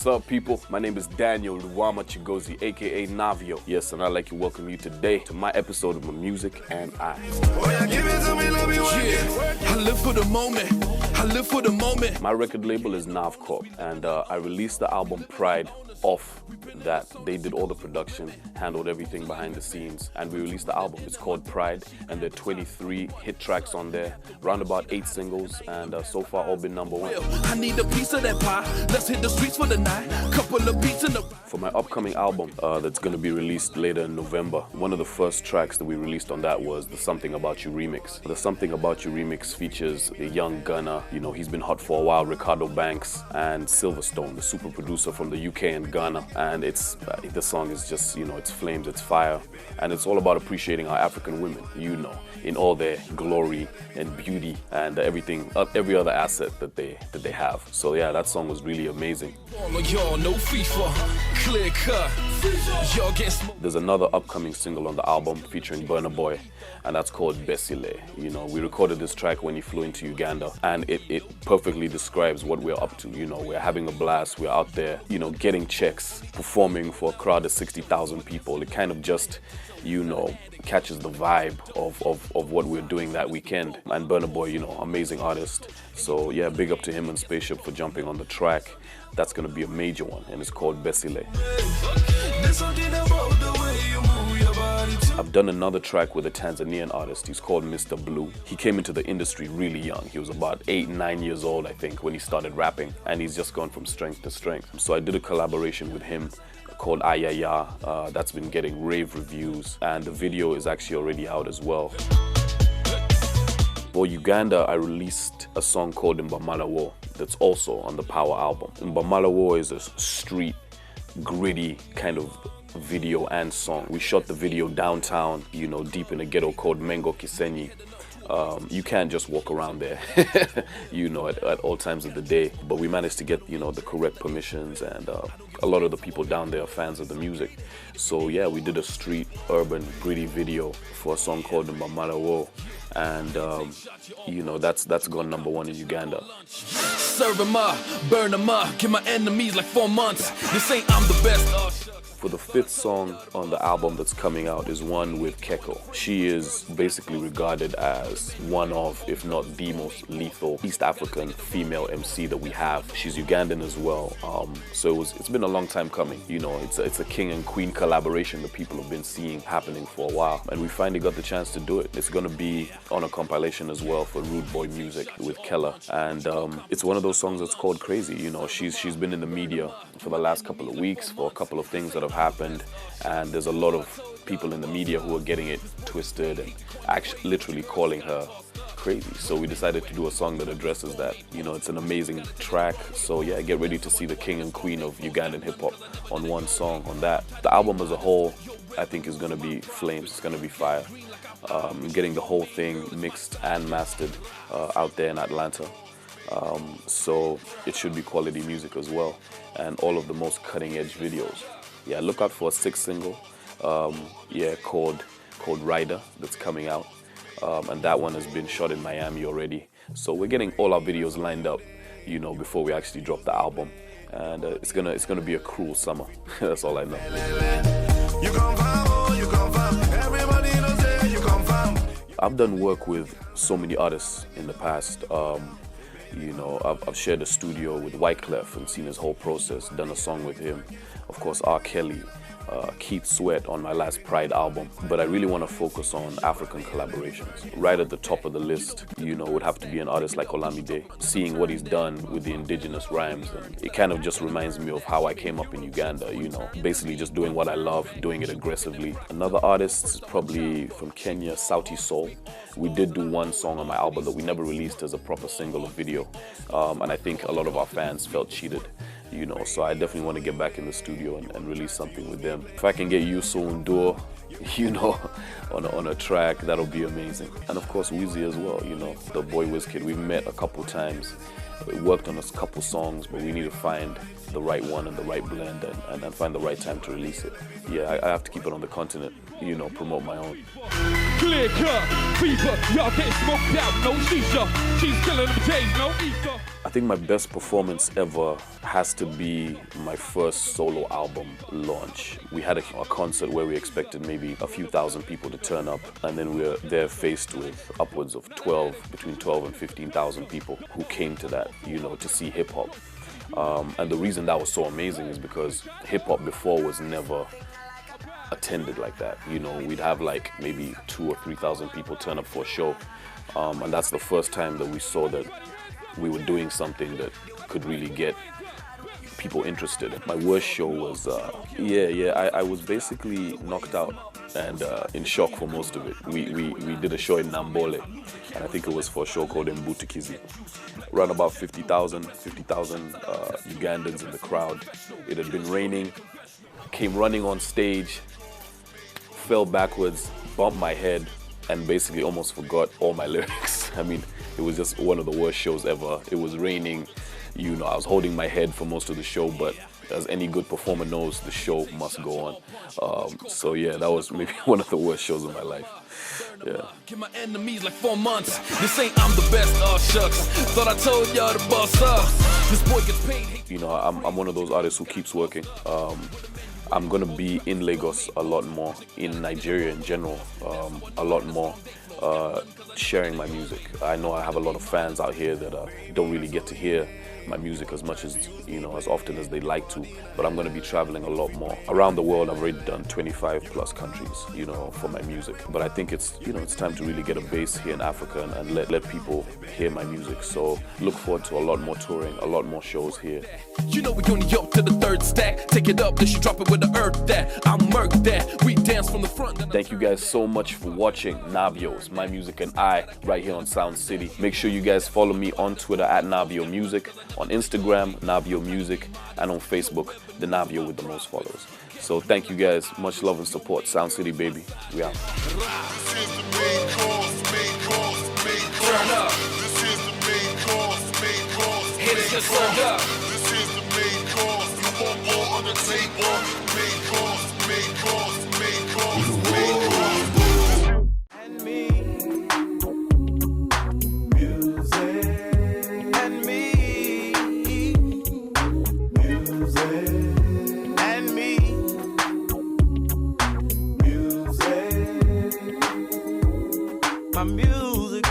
What's up, people? My name is Daniel Luwama Chigozi, aka Navio. Yes, and I'd like to welcome you today to my episode of My Music and I. I live for the moment. I live for the moment. My record label is Nav Corp, and I released the album Pride off that. They did all the production, handled everything behind the scenes, and we released the album. It's called Pride, and there are 23 hit tracks on there, round about 8 singles, and so far all been #1. I need a piece of that pie. Let's hit the streets for the night. Couple of beats in the... For my upcoming album that's going to be released later in November, one of the first tracks that we released on that was the Something About You remix. The Something About You remix features a young gunner, you know, he's been hot for a while, Ricardo Banks, and Silverstone, the super producer from the UK and Ghana. And it's the song is just, you know, it's flames, it's fire, and it's all about appreciating our African women, you know, in all their glory and beauty and everything, every other asset that they have. So yeah, that song was really amazing. There's another upcoming single on the album featuring Burna Boy, and that's called Besile. You know, we recorded this track when he flew into Uganda, and it perfectly describes what we're up to. You know, we're having a blast, we're out there, you know, getting checks, performing for a crowd of 60,000 people. It kind of just, you know, catches the vibe of what we're doing that weekend. And Burna Boy, you know, amazing artist. So yeah, big up to him and Spaceship for jumping on the track. That's gonna be a major one, and it's called Besile. I've done another track with a Tanzanian artist. He's called Mr. Blue. He came into the industry really young. He was about 8, 9 years old, I think, when he started rapping, and he's just gone from strength to strength. So I did a collaboration with him called Ayaya. That's been getting rave reviews, and the video is actually already out as well. For Uganda, I released a song called Mbamalawo that's also on the Power album. Mbamalawo is a street, gritty kind of video and song. We shot the video downtown, you know, deep in a ghetto called Mengo Kisenyi. You can't just walk around there, you know, at all times of the day. But we managed to get, you know, the correct permissions, and a lot of the people down there are fans of the music. So yeah, we did a street, urban, gritty video for a song called Mbamalawo, and you know, that's gone #1 in Uganda. Serve 'em up, burn 'em up, give my enemies like 4 months. This ain't I'm the best. For the 5th song on the album that's coming out is one with Keko. She is basically regarded as one of, if not the most lethal East African female MC that we have. She's Ugandan as well. So it's been a long time coming. You know, it's a king and queen collaboration that people have been seeing happening for a while. And we finally got the chance to do it. It's gonna be on a compilation as well for Rude Boy Music with Kella. And it's one of those songs that's called Crazy. You know, she's been in the media for the last couple of weeks for a couple of things that have happened, and there's a lot of people in the media who are getting it twisted and actually literally calling her crazy. So we decided to do a song that addresses that. You know, it's an amazing track. So yeah, get ready to see the king and queen of Ugandan hip-hop on one song on that. The album as a whole, I think, is gonna be flames. It's gonna be fire. Getting the whole thing mixed and mastered out there in Atlanta. So it should be quality music as well, and all of the most cutting-edge videos. Yeah, look out for a 6th single, yeah, called Rider, that's coming out, and that one has been shot in Miami already. So we're getting all our videos lined up, you know, before we actually drop the album, and it's gonna be a cruel summer. That's all I know. I've done work with so many artists in the past. You know, I've shared a studio with Wyclef and seen his whole process, done a song with him. Of course, R. Kelly, Keith Sweat on my last Pride album. But I really want to focus on African collaborations. Right at the top of the list, you know, would have to be an artist like Owambe. Seeing what he's done with the indigenous rhymes, and it kind of just reminds me of how I came up in Uganda, you know, basically just doing what I love, doing it aggressively. Another artist is probably from Kenya, Sauti Sol. We did do one song on my album that we never released as a proper single or video, and I think a lot of our fans felt cheated, you know, so I definitely want to get back in the studio and release something with them. If I can get Yusu Nduo, you know, on a track, that'll be amazing. And of course, Wheezy as well, you know, the boy WizKid. We've met a couple times, we worked on a couple songs, but we need to find the right one and the right blend and find the right time to release it. Yeah, I have to keep it on the continent, you know, promote my own. Clear cut, fever, y'all getting smoked out, no shisha. She's killing them days, no ether. I think my best performance ever has to be my first solo album launch. We had a concert where we expected maybe a few thousand people to turn up, and then we were there faced with upwards of between 12 and 15,000 people who came to that, you know, to see hip hop. And the reason that was so amazing is because hip hop before was never attended like that. You know, we'd have like maybe 2,000 or 3,000 people turn up for a show, and that's the first time that we saw that we were doing something that could really get people interested. My worst show was, I was basically knocked out and in shock for most of it. We did a show in Nambole, and I think it was for a show called Mbutikizi. Around about 50,000 Ugandans in the crowd. It had been raining, came running on stage, fell backwards, bumped my head, and basically almost forgot all my lyrics. I mean, it was just one of the worst shows ever. It was raining, you know, I was holding my head for most of the show, but as any good performer knows, the show must go on. So yeah, that was maybe one of the worst shows of my life. Yeah. Give my enemies like 4 months. This ain't I'm the best, shucks. Thought I told y'all to boss up. This boy gets paid. You know, I'm one of those artists who keeps working. I'm gonna be in Lagos a lot more, in Nigeria in general, a lot more, sharing my music. I know I have a lot of fans out here that don't really get to hear my music as much as, you know, as often as they'd like to, but I'm gonna be traveling a lot more. Around the world, I've already done 25 plus countries, you know, for my music. But I think it's, you know, it's time to really get a base here in Africa and let people hear my music. So look forward to a lot more touring, a lot more shows here. You know we only up to the third stack. Take it up, then you drop it with the earth that. I'll murk that. We dance from the front. Thank you guys so much for watching Navio's My Music and I right here on Soundcity. Make sure you guys follow me on Twitter at Navio Music, on Instagram, Navio Music, and on Facebook, the Navio with the most followers. So thank you guys. Much love and support. Soundcity, baby. We out. Turn up. This is the main course. Hit it just turned up. This is the main course. You want more on the table? Main course. And me, music. And me, music. And me, music. My music.